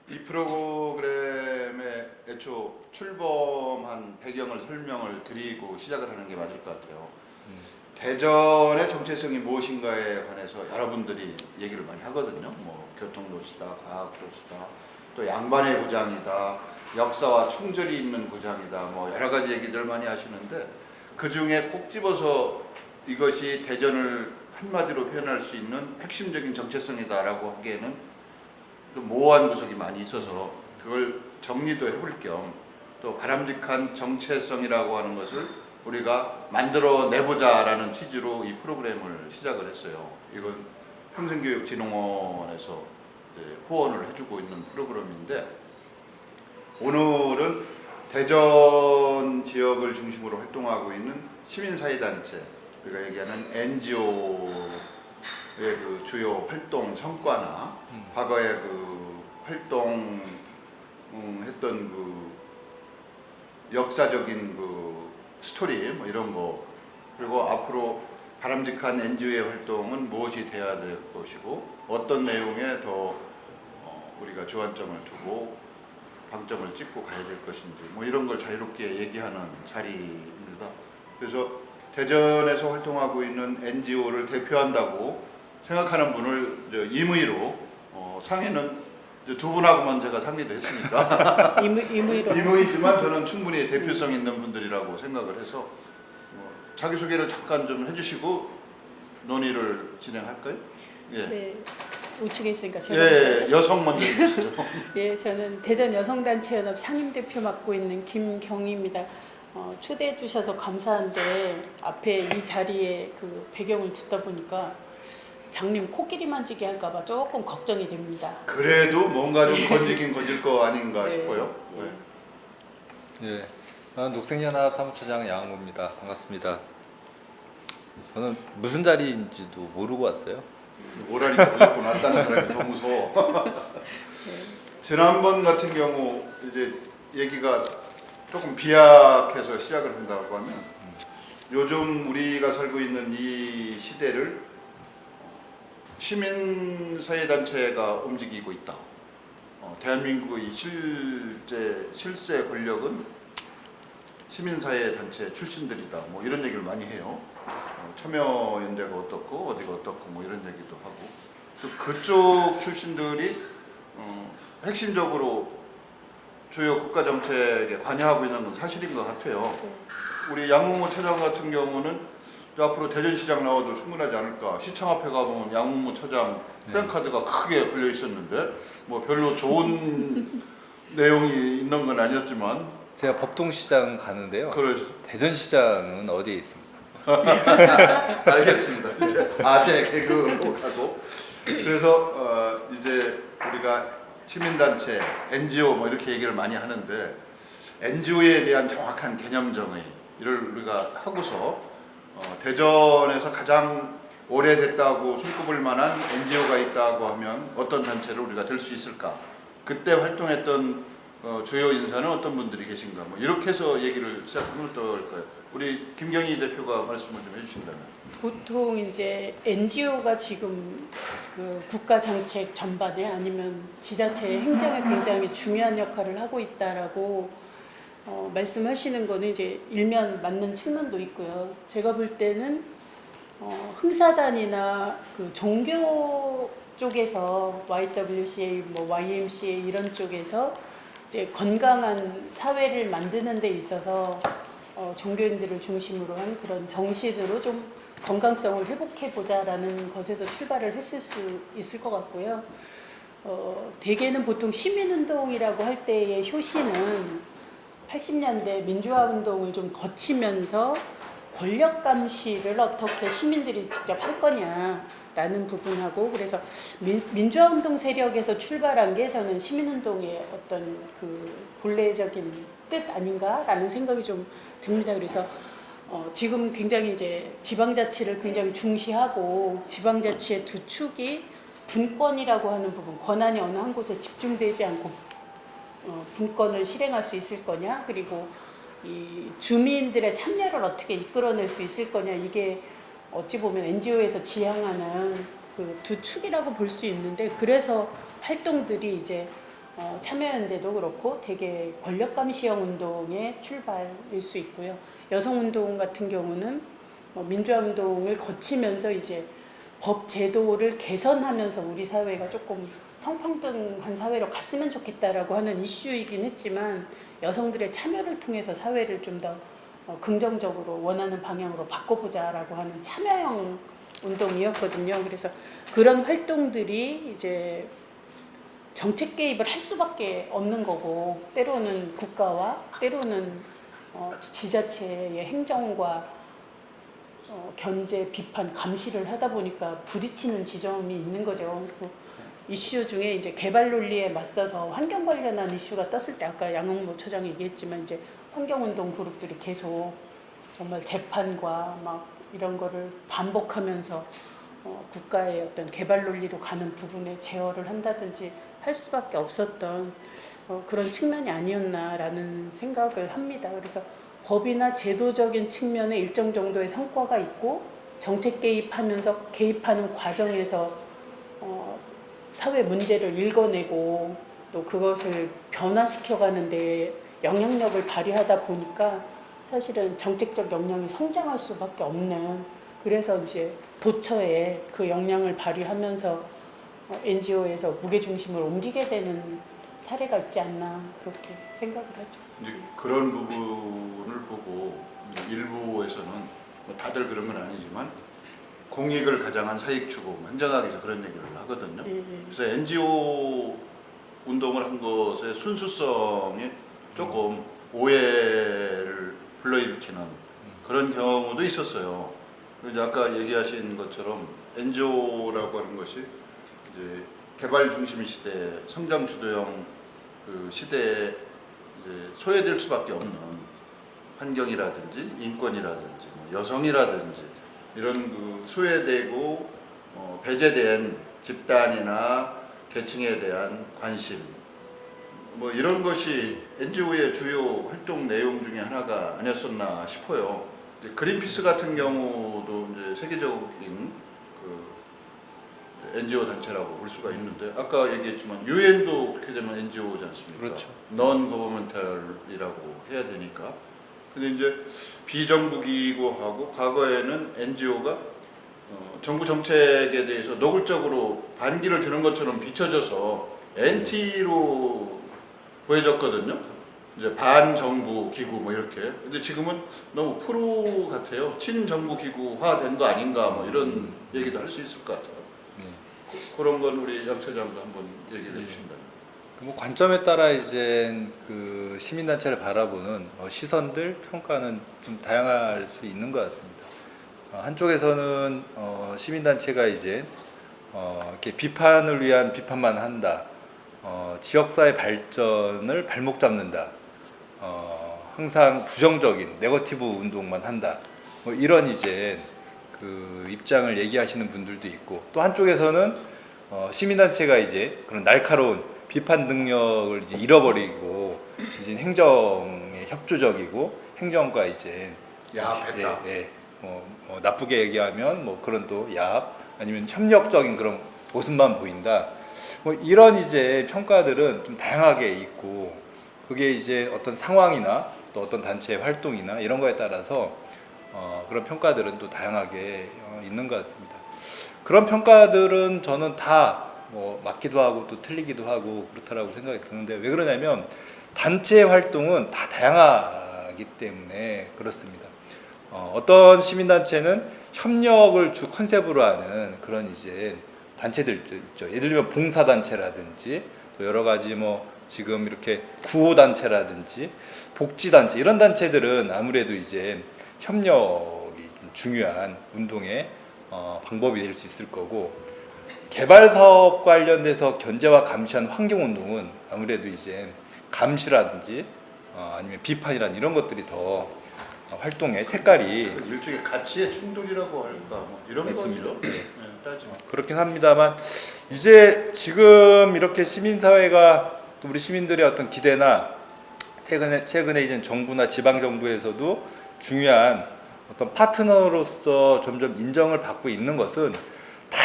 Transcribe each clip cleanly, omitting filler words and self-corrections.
이 프로그램의 애초 출범한 배경을 설명을 드리고 시작을 하는 게 맞을 것 같아요. 대전의 정체성이 무엇인가에 관해서 여러분들이 얘기를 많이 하거든요. 뭐 교통도시다, 과학도시다, 또 양반의 고장이다, 역사와 충절이 있는 고장이다, 뭐 여러 가지 얘기들 많이 하시는데 그 중에 꼭 집어서 이것이 대전을 한마디로 표현할 수 있는 핵심적인 정체성이다라고 하기에는 또 모호한 구석이 많이 있어서 그걸 정리도 해볼 겸 또 바람직한 정체성이라고 하는 것을 우리가 만들어 내보자라는 취지로 이 프로그램을 시작을 했어요. 이건 평생교육진흥원에서 이제 후원을 해주고 있는 프로그램인데 오늘은 대전 지역을 중심으로 활동하고 있는 시민사회단체, 우리가 얘기하는 NGO의 그 주요 활동 성과나 과거에 그 활동했던 그 역사적인 그 스토리 뭐 이런 거, 그리고 앞으로 바람직한 NGO의 활동은 무엇이 돼야 될 것이고 어떤 내용에 더 우리가 주안점을 두고 방점을 찍고 가야 될 것인지 뭐 이런 걸 자유롭게 얘기하는 자리입니다. 그래서 대전에서 활동하고 있는 NGO를 대표한다고 생각하는 분을 임의로 상의는 두 분하고만 제가 상의도 했으니까 임의로 임의지만 저는 충분히 대표성 있는 분들이라고 생각을 해서 자기소개를 잠깐 좀 해주시고 논의를 진행할까요? 예. 네, 우측에 있으니까 제가 예, 여성 먼저 해주시죠. 예, 저는 대전 여성단체연합 상임대표 맡고 있는 김경희입니다. 초대해 주셔서 감사한데 앞에 이 자리에 그 배경을 듣다 보니까 장님 코끼리 만지게 할까봐 조금 걱정이 됩니다. 그래도 뭔가 좀 건지긴 건질 거 아닌가 네. 싶어요. 예, 저는 녹색연합 사무처장 양홍구입니다. 반갑습니다. 저는 무슨 자리인지도 모르고 왔어요. 모랄이 무조건 왔다는 사람이 더 무서워. 지난번 같은 경우 이제 얘기가 조금 비약해서 시작을 한다고 하면 요즘 우리가 살고 있는 이 시대를 시민사회단체가 움직이고 있다. 대한민국의 실세 권력은 시민사회단체 출신들이다. 뭐 이런 얘기를 많이 해요. 참여연대가 어떻고 어디가 어떻고 뭐 이런 얘기도 하고 그쪽 출신들이 핵심적으로 주요 국가 정책에 관여하고 있는 건 사실인 것 같아요. 우리 양홍무 처장 같은 경우는 앞으로 대전시장 나와도 충분하지 않을까. 시청 앞에 가보면 양홍무 처장 프랜카드가 크게 걸려 있었는데 뭐 별로 좋은 내용이 있는 건 아니었지만 제가 법동시장 가는데요. 대전시장은 어디에 있습니까? 알겠습니다. 이제 제 개그로 가고 그래서 이제 우리가 시민단체, NGO 뭐 이렇게 얘기를 많이 하는데 NGO에 대한 정확한 개념 정의를 우리가 하고서 대전에서 가장 오래됐다고 손꼽을 만한 NGO가 있다고 하면 어떤 단체를 우리가 들 수 있을까? 그때 활동했던 주요 인사는 어떤 분들이 계신가? 뭐 이렇게 해서 얘기를 시작하면 어떨까요? 우리 김경희 대표가 말씀을 좀 해주신다면. 보통 이제 NGO가 지금 그 국가 정책 전반에 아니면 지자체의 행정에 굉장히 중요한 역할을 하고 있다라고 말씀하시는 거는 이제 일면 맞는 측면도 있고요. 제가 볼 때는 흥사단이나 그 종교 쪽에서 YWCA, 뭐 YMCA 이런 쪽에서 이제 건강한 사회를 만드는 데 있어서 종교인들을 중심으로 한 그런 정신으로 좀 건강성을 회복해 보자라는 것에서 출발을 했을 수 있을 것 같고요. 대개는 보통 시민운동이라고 할 때의 효시는 80년대 민주화운동을 좀 거치면서 권력 감시를 어떻게 시민들이 직접 할 거냐라는 부분하고, 그래서 민주화운동 세력에서 출발한 게 저는 시민운동의 어떤 그 본래적인 뜻 아닌가라는 생각이 좀 듭니다. 그래서 지금 굉장히 이제 지방자치를 굉장히 중시하고 지방자치의 두 축이 분권이라고 하는 부분, 권한이 어느 한 곳에 집중되지 않고 분권을 실행할 수 있을 거냐, 그리고 이 주민들의 참여를 어떻게 이끌어낼 수 있을 거냐, 이게 어찌 보면 NGO에서 지향하는 그 두 축이라고 볼 수 있는데, 그래서 활동들이 이제 참여연대도 그렇고 되게 권력감시형 운동의 출발일 수 있고요. 여성운동 같은 경우는 민주화운동을 거치면서 이제 법 제도를 개선하면서 우리 사회가 조금 성평등한 사회로 갔으면 좋겠다라고 하는 이슈이긴 했지만 여성들의 참여를 통해서 사회를 좀 더 긍정적으로 원하는 방향으로 바꿔보자라고 하는 참여형 운동이었거든요. 그래서 그런 활동들이 이제 정책 개입을 할 수밖에 없는 거고 때로는 국가와 때로는 지자체의 행정과 견제, 비판, 감시를 하다 보니까 부딪히는 지점이 있는 거죠. 이슈 중에 이제 개발 논리에 맞서서 환경 관련한 이슈가 떴을 때 아까 양홍모 처장이 얘기했지만 이제 환경운동 그룹들이 계속 정말 재판과 막 이런 거를 반복하면서 국가의 어떤 개발 논리로 가는 부분에 제어를 한다든지 할 수밖에 없었던 그런 측면이 아니었나라는 생각을 합니다. 그래서 법이나 제도적인 측면에 일정 정도의 성과가 있고 정책 개입하면서 개입하는 과정에서 사회 문제를 읽어내고 또 그것을 변화시켜가는 데 영향력을 발휘하다 보니까 사실은 정책적 역량이 성장할 수밖에 없는, 그래서 이제 도처에 그 역량을 발휘하면서 NGO에서 무게중심을 옮기게 되는 사례가 있지 않나 그렇게 생각을 하죠. 이제 그런 부분을 보고 이제 일부에서는 뭐 다들 그런 건 아니지만 공익을 가장한 사익 추구, 행정학에서 그런 얘기를 하거든요. 그래서 NGO 운동을 한 것의 순수성이 조금 오해를 불러일으키는 그런 경우도 있었어요. 이제 아까 얘기하신 것처럼 NGO라고 하는 것이 이제 개발 중심 시대, 성장 주도형 그 시대에 이제 소외될 수밖에 없는 환경이라든지 인권이라든지 여성이라든지 이런 그 소외되고 배제된 집단이나 계층에 대한 관심 뭐 이런 것이 NGO의 주요 활동 내용 중에 하나가 아니었었나 싶어요. 이제 그린피스 같은 경우도 이제 세계적인 그 NGO 단체라고 볼 수가 있는데 아까 얘기했지만 UN도 그렇게 되면 NGO지 않습니까? 그렇죠. Non governmental이라고 해야 되니까. 근데 이제 비정부 기구하고 과거에는 NGO가 정부 정책에 대해서 노골적으로 반기를 드는 것처럼 비춰져서 NT로 보여졌거든요. 이제 반정부 기구 뭐 이렇게. 근데 지금은 너무 프로 같아요. 친정부 기구화 된 거 아닌가 뭐 이런 얘기도 할 수 있을 것 같아요. 그런 건 우리 양 차장도 한번 얘기를 해주신다면. 뭐 관점에 따라 이제 그 시민단체를 바라보는 시선들, 평가는 좀 다양할 수 있는 것 같습니다. 한쪽에서는 시민단체가 이제 이렇게 비판을 위한 비판만 한다, 지역사회 발전을 발목 잡는다, 항상 부정적인 네거티브 운동만 한다, 뭐 이런 이제 그 입장을 얘기하시는 분들도 있고, 또 한쪽에서는 시민단체가 이제 그런 날카로운 비판 능력을 이제 잃어버리고 이제 행정에 협조적이고 행정과 이제 야합했다. 나쁘게 얘기하면 뭐 그런 또 야합 아니면 협력적인 그런 모습만 보인다. 뭐 이런 이제 평가들은 좀 다양하게 있고, 그게 이제 어떤 상황이나 또 어떤 단체의 활동이나 이런 거에 따라서 그런 평가들은 또 다양하게 있는 것 같습니다. 그런 평가들은 저는 다 뭐 맞기도 하고 또 틀리기도 하고 그렇다라고 생각이 드는데, 왜 그러냐면 단체 활동은 다 다양하기 때문에 그렇습니다. 어떤 시민단체는 협력을 주 컨셉으로 하는 그런 이제 단체들도 있죠. 예를 들면 봉사단체라든지 또 여러 가지 뭐 지금 이렇게 구호단체라든지 복지단체, 이런 단체들은 아무래도 이제 협력이 좀 중요한 운동의 방법이 될 수 있을 거고, 개발 사업 관련돼서 견제와 감시한 환경운동은 아무래도 이제 감시라든지 아니면 비판이라는 이런 것들이 더 활동의 색깔이 일종의 가치의 충돌이라고 할까 뭐 이런 맞습니다. 거죠. 따지면 그렇긴 합니다만, 이제 지금 이렇게 시민사회가 또 우리 시민들의 어떤 기대나 최근에 이제 정부나 지방 정부에서도 중요한 어떤 파트너로서 점점 인정을 받고 있는 것은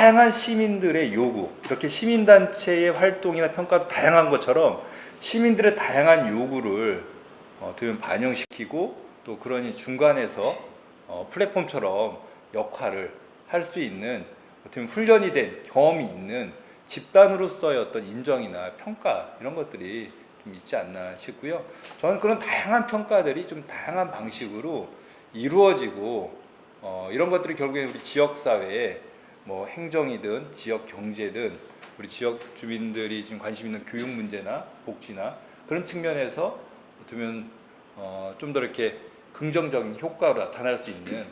다양한 시민들의 요구, 이렇게 시민단체의 활동이나 평가도 다양한 것처럼 시민들의 다양한 요구를 어떻게 보면 반영시키고 또 그러니 중간에서 플랫폼처럼 역할을 할 수 있는 어떻게 보면 훈련이 된 경험이 있는 집단으로서의 어떤 인정이나 평가 이런 것들이 좀 있지 않나 싶고요. 저는 그런 다양한 평가들이 좀 다양한 방식으로 이루어지고 이런 것들이 결국에 우리 지역 사회에 뭐 행정이든 지역 경제든 우리 지역 주민들이 지금 관심 있는 교육 문제나 복지나 그런 측면에서 어떻게 보면 좀 더 이렇게 긍정적인 효과로 나타날 수 있는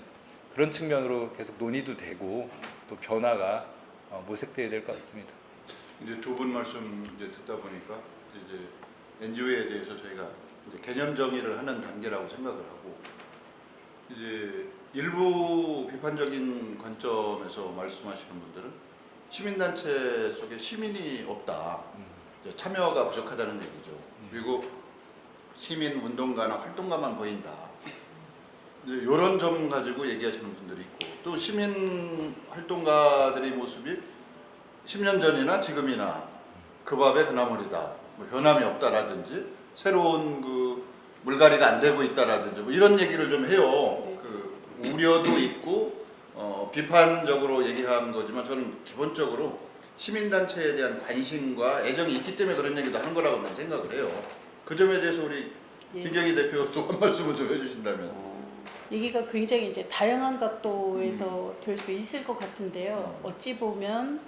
그런 측면으로 계속 논의도 되고 또 변화가 모색돼야 될 것 같습니다. 이제 두 분 말씀 이제 듣다 보니까 이제 NGO에 대해서 저희가 이제 개념 정의를 하는 단계라고 생각을 하고 이제 일부 비판적인 관점에서 말씀하시는 분들은 시민단체 속에 시민이 없다, 이제 참여가 부족하다는 얘기죠. 그리고 시민 운동가나 활동가만 보인다. 이런 점 가지고 얘기하시는 분들이 있고 또 시민 활동가들의 모습이 10년 전이나 지금이나 그 밥에 그 나물이다, 뭐 변함이 없다라든지 새로운 그 물갈이가 안 되고 있다라든지 뭐 이런 얘기를 좀 해요. 네. 그 우려도 있고 비판적으로 얘기한 거지만 저는 기본적으로 시민단체에 대한 관심과 애정이 있기 때문에 그런 얘기도 하는 거라고 난 생각을 해요. 그 점에 대해서 우리 예. 김경희 대표도 한 말씀을 좀 해주신다면. 얘기가 굉장히 이제 다양한 각도에서 될 수 있을 것 같은데요. 어찌 보면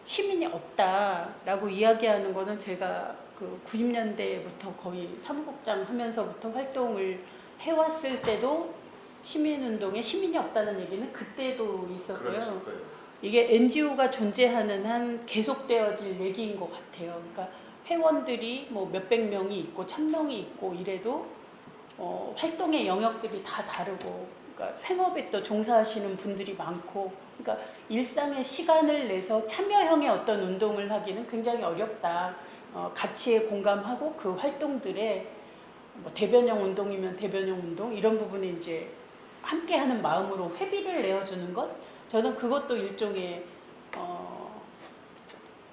시민이 없다라고 이야기하는 거는 제가 그 90년대부터 거의 사무국장 하면서부터 활동을 해왔을 때도 시민운동에 시민이 없다는 얘기는 그때도 있었고요. 그랬을 거예요. 이게 NGO가 존재하는 한 계속되어질 얘기인 것 같아요. 그러니까 회원들이 뭐 몇백 명이 있고 1000명이 있고 이래도 활동의 영역들이 다 다르고, 그러니까 생업에 또 종사하시는 분들이 많고, 그러니까 일상의 시간을 내서 참여형의 어떤 운동을 하기는 굉장히 어렵다. 가치에 공감하고 그 활동들에 뭐 대변형 운동이면 대변형 운동 이런 부분에 이제 함께하는 마음으로 회비를 내어주는 것, 저는 그것도 일종의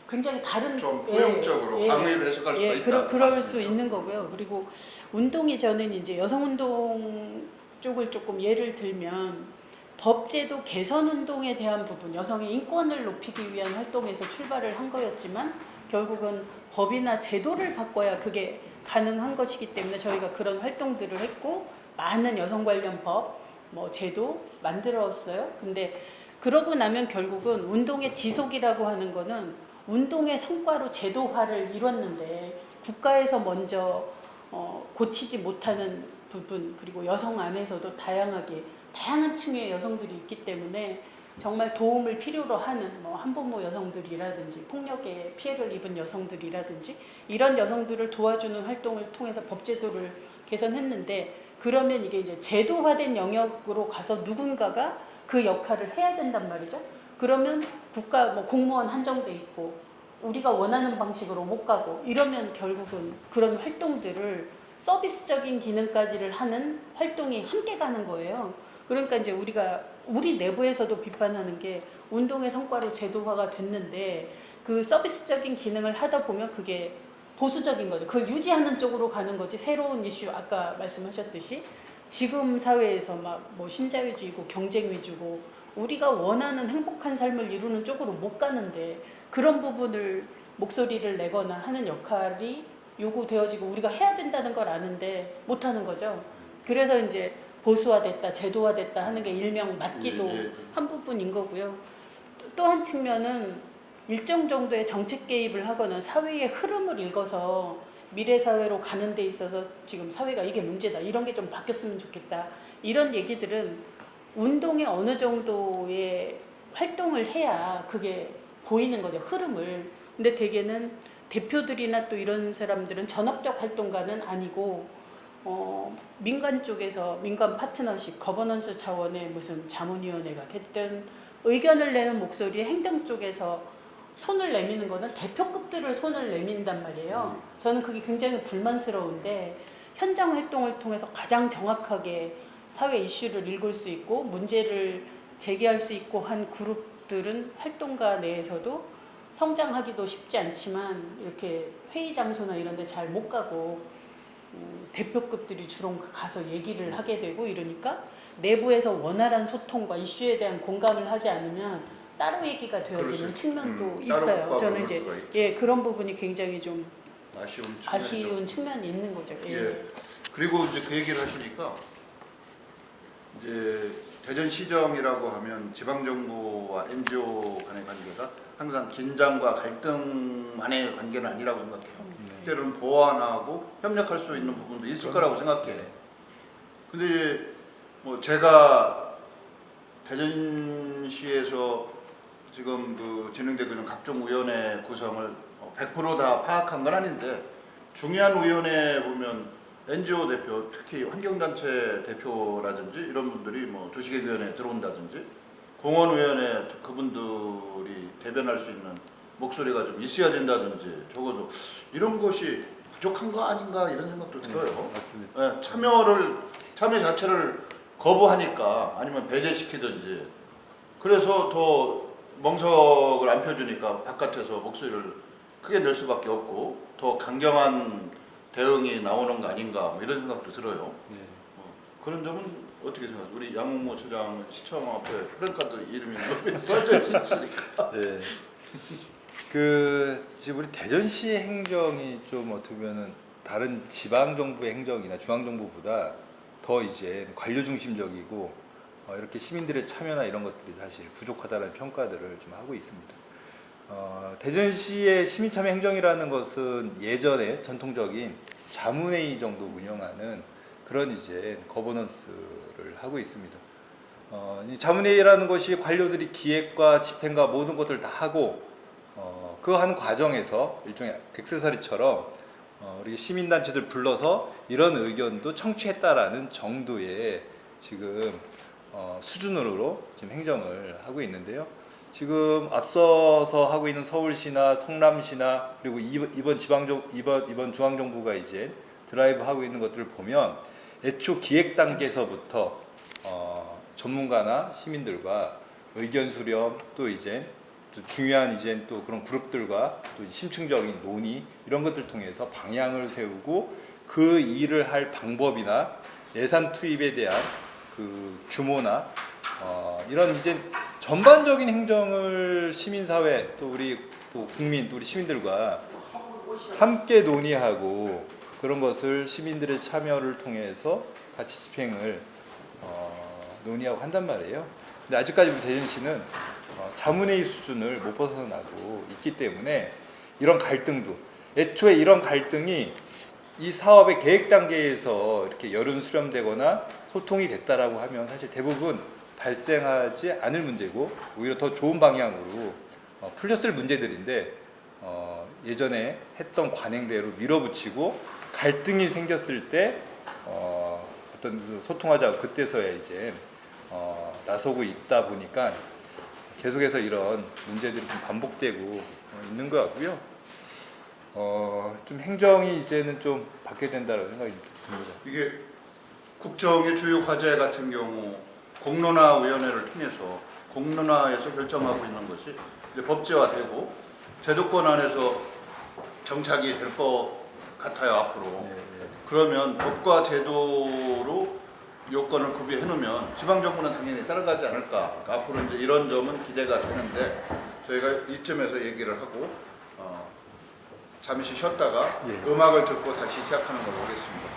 굉장히 다른 좀 포용적으로 방의를 해석할 수가 있다. 그럴 수 있는 거고요. 그리고 운동이 저는 이제 여성 운동 쪽을 조금 예를 들면 법제도 개선 운동에 대한 부분, 여성의 인권을 높이기 위한 활동에서 출발을 한 거였지만 결국은 법이나 제도를 바꿔야 그게 가능한 것이기 때문에 저희가 그런 활동들을 했고 많은 여성 관련 법, 뭐 제도 만들었어요. 근데 그러고 나면 결국은 운동의 지속이라고 하는 거는 운동의 성과로 제도화를 이뤘는데 국가에서 먼저 고치지 못하는 부분, 그리고 여성 안에서도 다양한 층의 여성들이 있기 때문에 정말 도움을 필요로 하는 뭐 한부모 여성들이라든지 폭력에 피해를 입은 여성들이라든지 이런 여성들을 도와주는 활동을 통해서 법제도를 개선했는데, 그러면 이게 이제 제도화된 영역으로 가서 누군가가 그 역할을 해야 된단 말이죠. 그러면 국가 뭐 공무원 한정돼 있고 우리가 원하는 방식으로 못 가고 이러면 결국은 그런 활동들을 서비스적인 기능까지를 하는 활동이 함께 가는 거예요. 그러니까 이제 우리 내부에서도 비판하는 게 운동의 성과로 제도화가 됐는데 그 서비스적인 기능을 하다 보면 그게 보수적인 거죠. 그걸 유지하는 쪽으로 가는 거지 새로운 이슈, 아까 말씀하셨듯이 지금 사회에서 막 뭐 신자유주의고 경쟁 위주고 우리가 원하는 행복한 삶을 이루는 쪽으로 못 가는데 그런 부분을 목소리를 내거나 하는 역할이 요구되어지고 우리가 해야 된다는 걸 아는데 못 하는 거죠. 그래서 이제 보수화됐다, 제도화됐다 하는 게 일명 맞기도 한 부분인 거고요. 또 한 측면은 일정 정도의 정책 개입을 하거나 사회의 흐름을 읽어서 미래 사회로 가는 데 있어서 지금 사회가 이게 문제다, 이런 게 좀 바뀌었으면 좋겠다, 이런 얘기들은 운동에 어느 정도의 활동을 해야 그게 보이는 거죠, 흐름을. 근데 대개는 대표들이나 또 이런 사람들은 전업적 활동가는 아니고 민간 쪽에서 민간 파트너십, 거버넌스 차원의 무슨 자문위원회가 됐든 의견을 내는 목소리에 행정 쪽에서 손을 내미는 거는 대표급들을 손을 내민단 말이에요. 저는 그게 굉장히 불만스러운데 현장 활동을 통해서 가장 정확하게 사회 이슈를 읽을 수 있고 문제를 제기할 수 있고 한 그룹 그룹들은 활동가 내에서도 성장하기도 쉽지 않지만 이렇게 회의 장소나 이런 데 잘 못 가고 대표급들이 주로 가서 얘기를 하게 되고 이러니까 내부에서 원활한 소통과 이슈에 대한 공감을 하지 않으면 따로 얘기가 되어지는 그렇죠. 측면도 따로 있어요. 국밥을 저는 먹을 이제 수가 있죠. 예 그런 부분이 굉장히 좀 아쉬운 측면이 있는 거죠. 예. 예. 그리고 이제 그 얘기를 하시니까 이제 대전시정이라고 하면 지방정부와 NGO 간의 관계가 항상 긴장과 갈등만의 관계는 아니라고 생각해요. 때로는 보완하고 협력할 수 있는 부분도 있을 거라고 생각해. 근데 이제 뭐 제가 대전시에서 지금 그 진행되고 있는 각종 위원회 구성을 100%다 파악한 건 아닌데 중요한 위원회 보면 NGO 대표, 특히 환경단체 대표라든지 이런 분들이 뭐 도시계획위원회에 들어온다든지 공원위원회 그분들이 대변할 수 있는 목소리가 좀 있어야 된다든지 적어도 이런 것이 부족한 거 아닌가 이런 생각도 들어요. 맞습니다. 예, 참여 자체를 거부하니까 아니면 배제시키든지 그래서 더 멍석을 안 펴주니까 바깥에서 목소리를 크게 낼 수밖에 없고 더 강경한 대응이 나오는 거 아닌가 뭐 이런 생각도 들어요. 네. 그런 점은 어떻게 생각하세요? 우리 양홍모 처장 시청 앞에 프랜카드 이름이 써져 있으니까. 네. 지금 우리 대전시 행정이 좀 어떻게 보면은 다른 지방 정부의 행정이나 중앙 정부보다 더 이제 관료 중심적이고 이렇게 시민들의 참여나 이런 것들이 사실 부족하다는 평가들을 좀 하고 있습니다. 대전시의 시민참여 행정이라는 것은 예전에 전통적인 자문회의 정도 운영하는 그런 이제 거버넌스를 하고 있습니다. 이 자문회의라는 것이 관료들이 기획과 집행과 모든 것들을 다 하고 그 한 과정에서 일종의 액세서리처럼 우리 시민단체들 불러서 이런 의견도 청취했다라는 정도의 지금 수준으로 지금 행정을 하고 있는데요. 지금 앞서서 하고 있는 서울시나 성남시나 그리고 이번 중앙정부가 이제 드라이브 하고 있는 것들을 보면 애초 기획 단계에서부터 전문가나 시민들과 의견 수렴 또 이제 중요한 이제 또 그런 그룹들과 또 심층적인 논의 이런 것들 통해서 방향을 세우고 그 일을 할 방법이나 예산 투입에 대한 그 규모나 이런 이제 전반적인 행정을 시민사회 또 우리 또 국민 또 우리 시민들과 함께 논의하고 그런 것을 시민들의 참여를 통해서 같이 집행을 논의하고 한단 말이에요. 근데 아직까지 우리 대전시는 자문회의 수준을 못 벗어나고 있기 때문에 이런 갈등도 애초에 이런 갈등이 이 사업의 계획 단계에서 이렇게 여론 수렴되거나 소통이 됐다라고 하면 사실 대부분 발생하지 않을 문제고 오히려 더 좋은 방향으로 풀렸을 문제들인데 예전에 했던 관행대로 밀어붙이고 갈등이 생겼을 때 어떤 소통하자고 그때서야 이제 나서고 있다 보니까 계속해서 이런 문제들이 좀 반복되고 있는 것 같고요. 좀 행정이 이제는 좀 바뀌어야 된다고 생각이 듭니다. 이게 국정의 주요 과제 같은 경우 공론화위원회를 통해서 공론화에서 결정하고 있는 것이 이제 법제화되고 제도권 안에서 정착이 될 것 같아요 앞으로. 그러면 법과 제도로 요건을 구비해 놓으면 지방정부는 당연히 따라가지 않을까. 그러니까 앞으로 이제 이런 점은 기대가 되는데 저희가 이쯤에서 얘기를 하고 잠시 쉬었다가 음악을 듣고 다시 시작하는 걸로 하겠습니다.